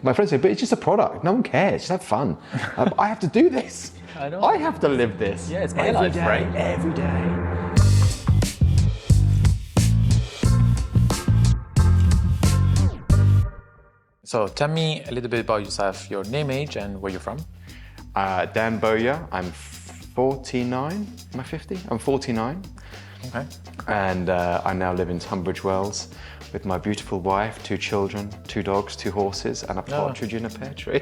My friends say, but it's just a product. No one cares. Just have fun. I have to do this. I know. I have to live this. Yeah, it's my life, right? Every day. So tell me a little bit about yourself, your name, age, and where you're from. Dan Bowyer. I'm 49. Am I 50? I'm 49. Okay. And I now live in Tunbridge Wells with my beautiful wife, 2 children, 2 dogs, 2 horses, and a partridge in a pear tree.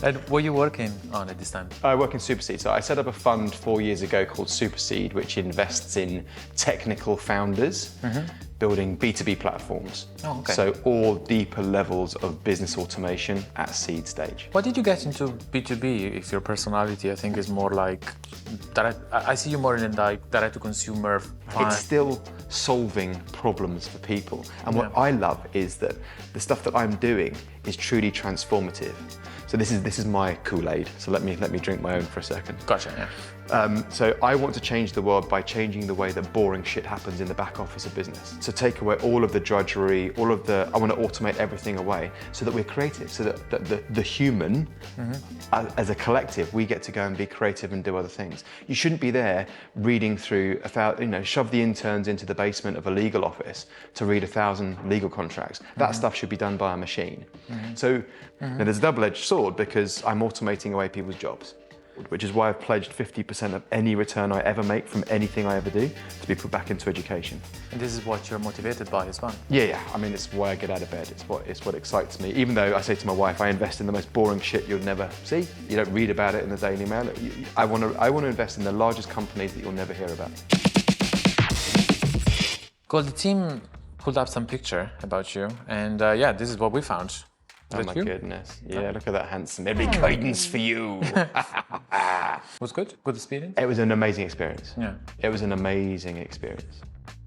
And what are you working on at this time? I work in Superseed. So I set up a fund 4 years ago called Superseed, which invests in technical founders building B2B platforms. Oh, okay. So all deeper levels of business automation at seed stage. Why did you get into B2B if your personality, I think, is more like direct? I see you more in like direct to consumer. It's still solving problems for people. And what I love is that the stuff that I'm doing is truly transformative. So this is my Kool-Aid. So let me drink my own for a second. Gotcha, yeah. So I want to change the world by changing the way that boring shit happens in the back office of business. So take away all of the drudgery, I want to automate everything away so that we're creative, so that the human, as a collective, we get to go and be creative and do other things. You shouldn't be there reading through, shove the interns into the basement of a legal office to read 1,000 legal contracts. That stuff should be done by a machine. So now there's a double-edged sword because I'm automating away people's jobs, which is why I've pledged 50% of any return I ever make from anything I ever do to be put back into education. And this is what you're motivated by as well? Yeah. I mean, it's why I get out of bed. It's what excites me. Even though I say to my wife, I invest in the most boring shit you'll never see. You don't read about it in the Daily Mail. I want to invest in the largest companies that you'll never hear about. Cool. The team pulled up some picture about you, and this is what we found. Oh my goodness. Yeah, look at that handsome. Every guidance for you. Was good? Good experience? It was an amazing experience. Yeah. It was an amazing experience.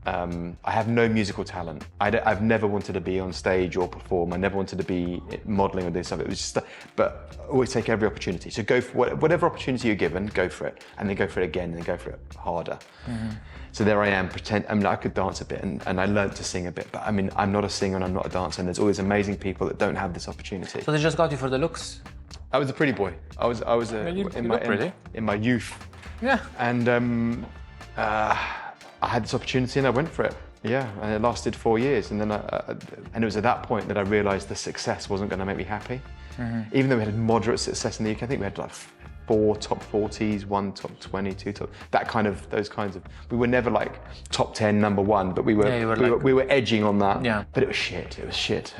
I have no musical talent. I've never wanted to be on stage or perform. I never wanted to be modeling or doing something. It was just, but always take every opportunity. So go for whatever opportunity you're given, go for it. And then go for it again, and then go for it harder. So there I am, I could dance a bit and I learned to sing a bit, but I mean, I'm not a singer and I'm not a dancer, and there's always amazing people that don't have this opportunity. So they just got you for the looks? I was a pretty boy. I was in my youth. Yeah. And I had this opportunity and I went for it. Yeah, and it lasted 4 years. And then and it was at that point that I realized the success wasn't going to make me happy. Even though we had moderate success in the UK, I think we had like 4 top 40s, 1 top 20, 2 top, those kinds of, we were never like top 10, number 1, but we were edging on that. Yeah. But it was shit, it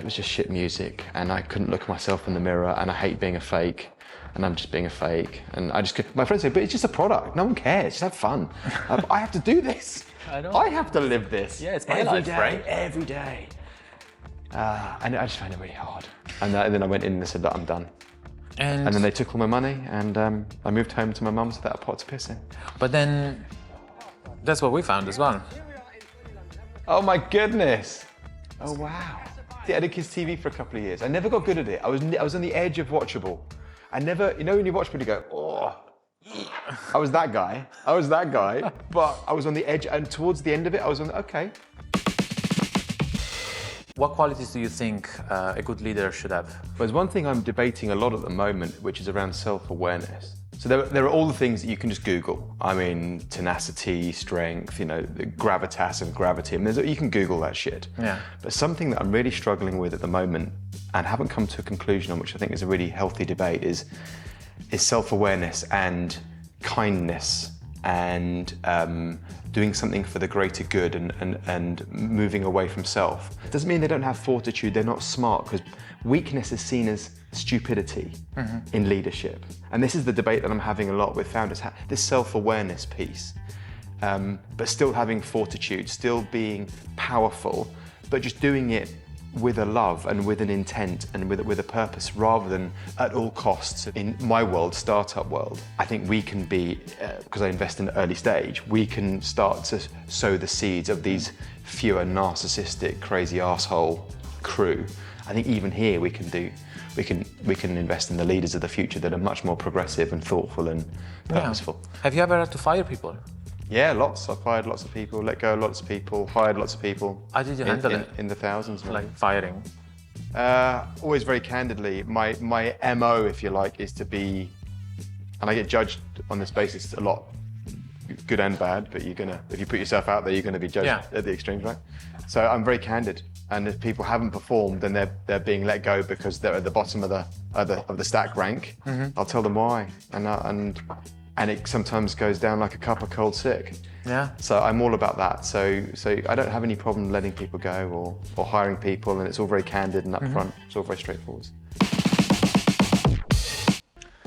was just shit music. And I couldn't look at myself in the mirror, and I hate being a fake. And I'm just being a fake. And my friends say, but it's just a product. No one cares, just have fun. I have to do this. I know. I have to live this. Yeah, it's my life, right? Every day. And I just found it really hard. And then I went in and I said, look, I'm done. And then they took all my money, and I moved home to my mum's without a pot to piss in. But then, that's what we found as well. Oh my goodness. Oh wow. I did Kids TV for a couple of years. I never got good at it. I was on the edge of watchable. I never, when you watch me, you go, oh. I was that guy, but I was on the edge, and towards the end of it, I was on, okay. What qualities do you think a good leader should have? There's one thing I'm debating a lot at the moment, which is around self-awareness. So there are all the things that you can just Google. I mean, tenacity, strength, the gravitas and gravity. I mean, you can Google that shit. Yeah. But something that I'm really struggling with at the moment, and haven't come to a conclusion on, which I think is a really healthy debate, is self-awareness and kindness and doing something for the greater good and moving away from self. It doesn't mean they don't have fortitude, they're not smart, because weakness is seen as stupidity in leadership. And this is the debate that I'm having a lot with founders, this self-awareness piece, but still having fortitude, still being powerful, but just doing it with a love and with an intent and with a purpose, rather than at all costs. In my world, startup world, I think we can be, because I invest in the early stage, we can start to sow the seeds of these fewer narcissistic, crazy asshole crew. I think even here we can invest in the leaders of the future that are much more progressive and thoughtful and purposeful. Yeah. Have you ever had to fire people? Yeah, lots. I've fired lots of people, let go lots of people, hired lots of people. How did you handle it? In the thousands. Like firing? Always very candidly, my MO, if you like, is to be, and I get judged on this basis a lot, good and bad, but if you put yourself out there, you're gonna be judged at the extremes, right? So I'm very candid, and if people haven't performed, then they're being let go because they're at the bottom of the stack rank. I'll tell them why, and it sometimes goes down like a cup of cold sick. Yeah. So I'm all about that. So I don't have any problem letting people go or hiring people, and it's all very candid and upfront. It's all very straightforward.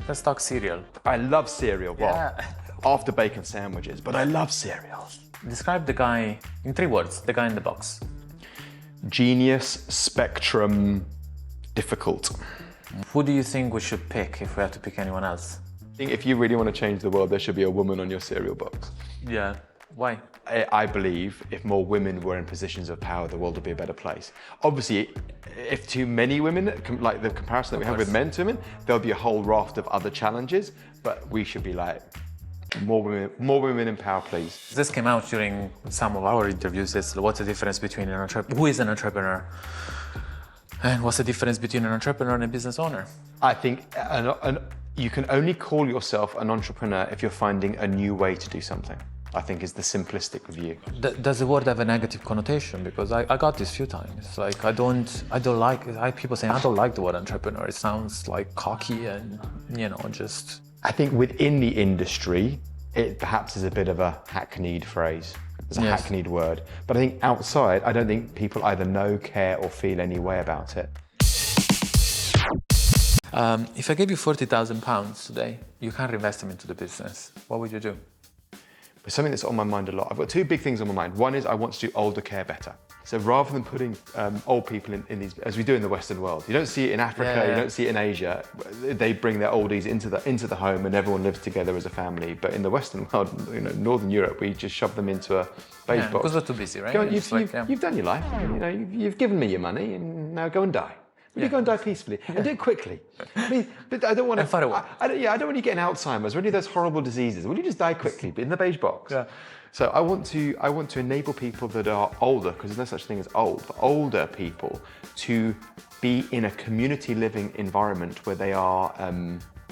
Let's talk cereal. I love cereal. Well, Yeah. after bacon sandwiches, but I love cereal. Describe the guy in 3 words, the guy in the box. Genius, spectrum, difficult. Who do you think we should pick if we had to pick anyone else? I think if you really want to change the world, there should be a woman on your cereal box. Yeah. Why? I believe if more women were in positions of power, the world would be a better place. Obviously, if too many women, like the comparison that we have with men to women, there'll be a whole raft of other challenges, but we should be like, more women in power, please. This came out during some of our interviews. It's what's the difference between who is an entrepreneur? And what's the difference between an entrepreneur and a business owner? I think you can only call yourself an entrepreneur if you're finding a new way to do something, I think is the simplistic view. Does the word have a negative connotation? Because I got this a few times. Like I don't like it. People saying I don't like the word entrepreneur. It sounds like cocky and just. I think within the industry, it perhaps is a bit of a hackneyed phrase. It's a hackneyed word. But I think outside, I don't think people either know, care, or feel any way about it. If I gave you £40,000 today, you can't reinvest them into the business. What would you do? It's something that's on my mind a lot. I've got 2 big things on my mind. One is I want to do older care better. So rather than putting old people in these, as we do in the Western world, you don't see it in Africa, you don't see it in Asia. They bring their oldies into the home and everyone lives together as a family. But in the Western world, Northern Europe, we just shove them into a beige box. Because we're too busy, right? You've done your life. You've given me your money, and now go and die. Will you go and die peacefully and do it quickly? But I don't want to. And far away. I don't want you getting Alzheimer's or any of those horrible diseases. Will you just die quickly, but in the beige box? Yeah. So I want to enable people that are older, because there's no such thing as old, but older people to be in a community living environment where they are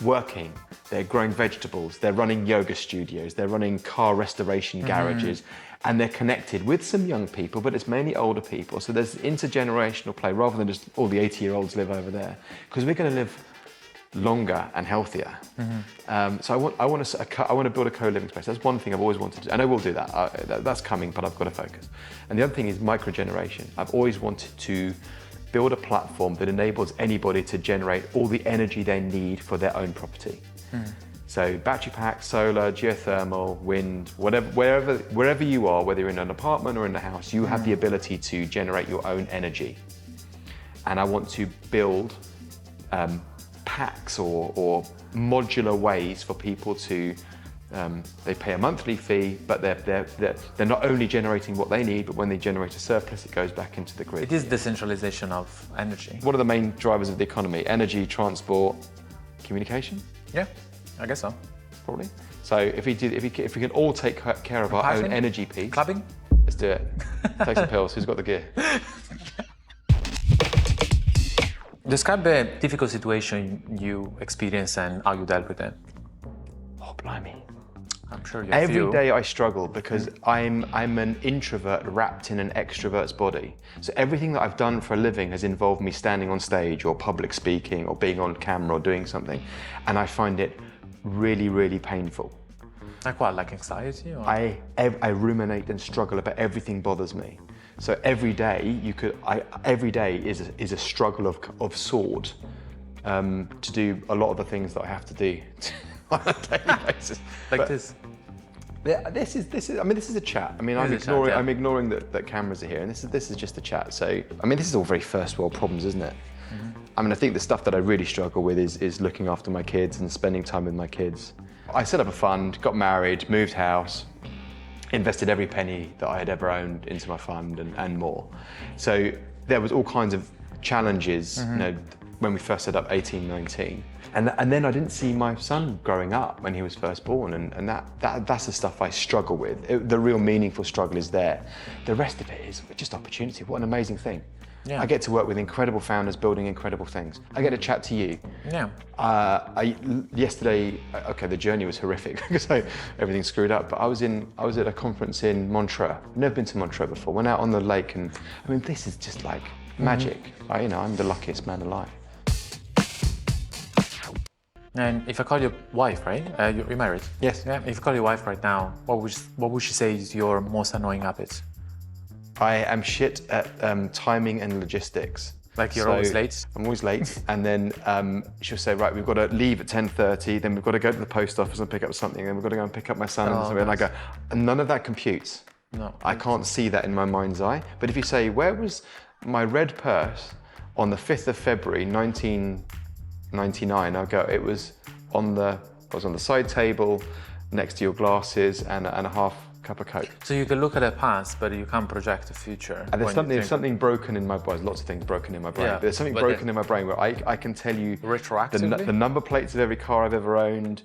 working, they're growing vegetables, they're running yoga studios, they're running car restoration garages, and they're connected with some young people, but it's mainly older people. So there's intergenerational play rather than just all the 80-year-olds live over there, because we're going to live longer and healthier. So I want to build a co-living space. That's one thing I've always wanted to do, and I will do that. That's coming, but I've got to focus. And the other thing is microgeneration. I've always wanted to build a platform that enables anybody to generate all the energy they need for their own property. So battery pack, solar, geothermal, wind, wherever you are, whether you're in an apartment or in a house, you have the ability to generate your own energy. And I want to build packs or modular ways for people to, they pay a monthly fee, but they're not only generating what they need, but when they generate a surplus, it goes back into the grid. It is decentralization of energy. What are the main drivers of the economy? Energy, transport, communication? Yeah, I guess so. Probably. So if we can all take care of our own energy piece. Clubbing? Let's do it. Take some pills. Who's got the gear? Describe a difficult situation you experienced and how you dealt with it. Oh, blimey. I'm sure you have Every day I struggle because I'm an introvert wrapped in an extrovert's body. So everything that I've done for a living has involved me standing on stage or public speaking or being on camera or doing something. And I find it really, really painful. Like what, like anxiety? Or? I ruminate and struggle about everything bothers me. So every day every day is a struggle of sort to do a lot of the things that I have to do on a daily basis. This. Yeah, this is a chat. I mean, I'm ignoring that cameras are here, and this is just a chat. So, I mean, this is all very first world problems, isn't it? I mean, I think the stuff that I really struggle with is looking after my kids and spending time with my kids. I set up a fund, got married, moved house, invested every penny that I had ever owned into my fund and more. So there was all kinds of challenges, when we first set up 18, 19. And then I didn't see my son growing up when he was first born, and that's the stuff I struggle with. The real meaningful struggle is there. The rest of it is just opportunity. What an amazing thing. Yeah. I get to work with incredible founders building incredible things. I get to chat to you. Yeah. Yesterday, okay, the journey was horrific because everything's screwed up. But I was at a conference in Montreux. Never been to Montreux before. Went out on the lake, and I mean, this is just like magic. I'm the luckiest man alive. And if I call your wife, right? You're married. Yes. Yeah. If I call your wife right now, what would she say is your most annoying habit? I am shit at timing and logistics. Like you're always late? I'm always late, and then she'll say, right, we've got to leave at 10:30, then we've got to go to the post office and pick up something, then we've got to go and pick up my son, and I go, and none of that computes. No. I can't see that in my mind's eye. But if you say, where was my red purse on the 5th of February, 1999, I'll go, it was on the side table next to your glasses and a half cup of Coke. So you can look at the past, but you can't project the future. And there's something broken in my brain. There's lots of things broken in my brain. Yeah, But there's something broken in my brain where I can tell you retroactively? the number plates of every car I've ever owned,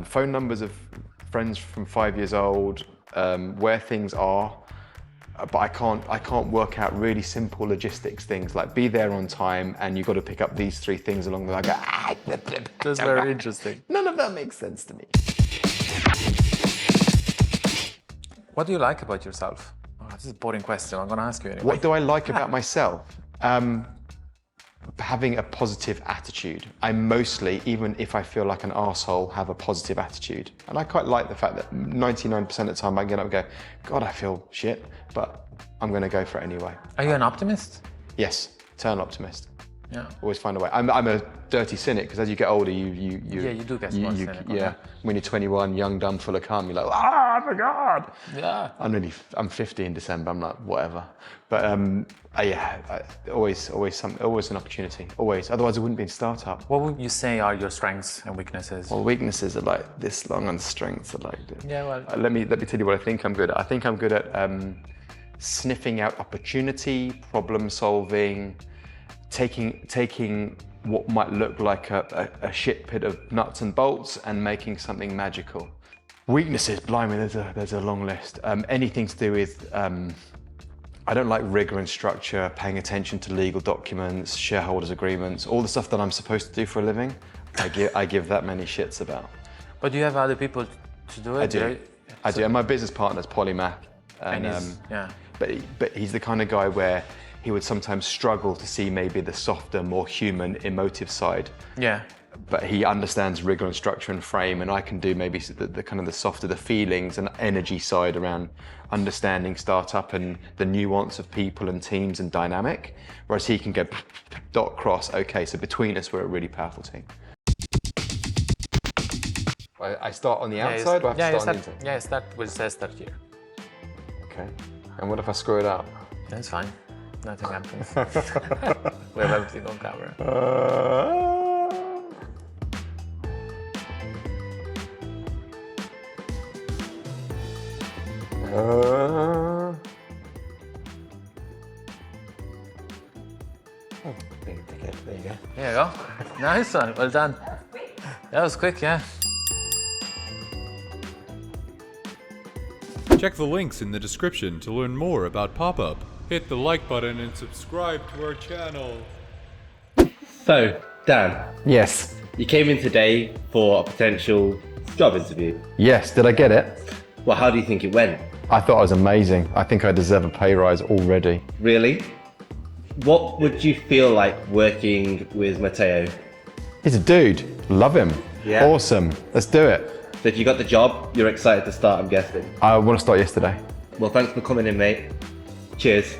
phone numbers of friends from 5 years old, where things are. But I can't work out really simple logistics things like be there on time and you've got to pick up these 3 things along the way. I go, That's very interesting. None of that makes sense to me. What do you like about yourself? Oh, this is a boring question. I'm going to ask you anyway. What do I like about myself? Having a positive attitude. I mostly, even if I feel like an arsehole, have a positive attitude. And I quite like the fact that 99% of the time I get up and go, God, I feel shit, but I'm going to go for it anyway. Are you an optimist? Yes, eternal optimist. Yeah. Always find a way. I'm a dirty cynic because as you get older, you do get more cynical. Yeah, when you're 21, young, dumb, full of cum, you're like, oh my God. Yeah. I'm 50 in December. I'm like, whatever. But always an opportunity. Always. Otherwise, I wouldn't be in startup. What would you say are your strengths and weaknesses? Well, weaknesses are like this long, and strengths are like this. Yeah. Well. Let me tell you what I think I'm good at. I think I'm good at sniffing out opportunity, problem solving. Taking what might look like a shit pit of nuts and bolts and making something magical. Weaknesses, blimey, there's a long list. Anything to do with, I don't like rigor and structure, paying attention to legal documents, shareholders agreements, all the stuff that I'm supposed to do for a living, I give that many shits about. But do you have other people to do it? I do, and my business partner's polymath. But he's the kind of guy where he would sometimes struggle to see maybe the softer, more human, emotive side. Yeah. But he understands rigor and structure and frame, and I can do maybe the kind of the softer, the feelings and energy side around understanding startup and the nuance of people and teams and dynamic. Whereas he can go dot cross. Okay, so between us, we're a really powerful team. I start on the outside, or I have to start on the inside? Yeah, start here. Okay. And what if I screw it up? That's fine. Nothing happens. We have everything on camera. There you go. There you go. Nice one. Well done. That was quick, yeah. Check the links in the description to learn more about Pop-Up. Hit the like button and subscribe to our channel. So, Dan, Yes. you came in today for a potential job interview. Yes. Did I get it? Well, how do you think it went? I thought I was amazing. I think I deserve a pay rise already. Really? What would you feel like working with Matteo? He's a dude. Love him. Yeah. Awesome. Let's do it. So if you got the job, you're excited to start, I'm guessing. I want to start yesterday. Well, thanks for coming in, mate. Cheers.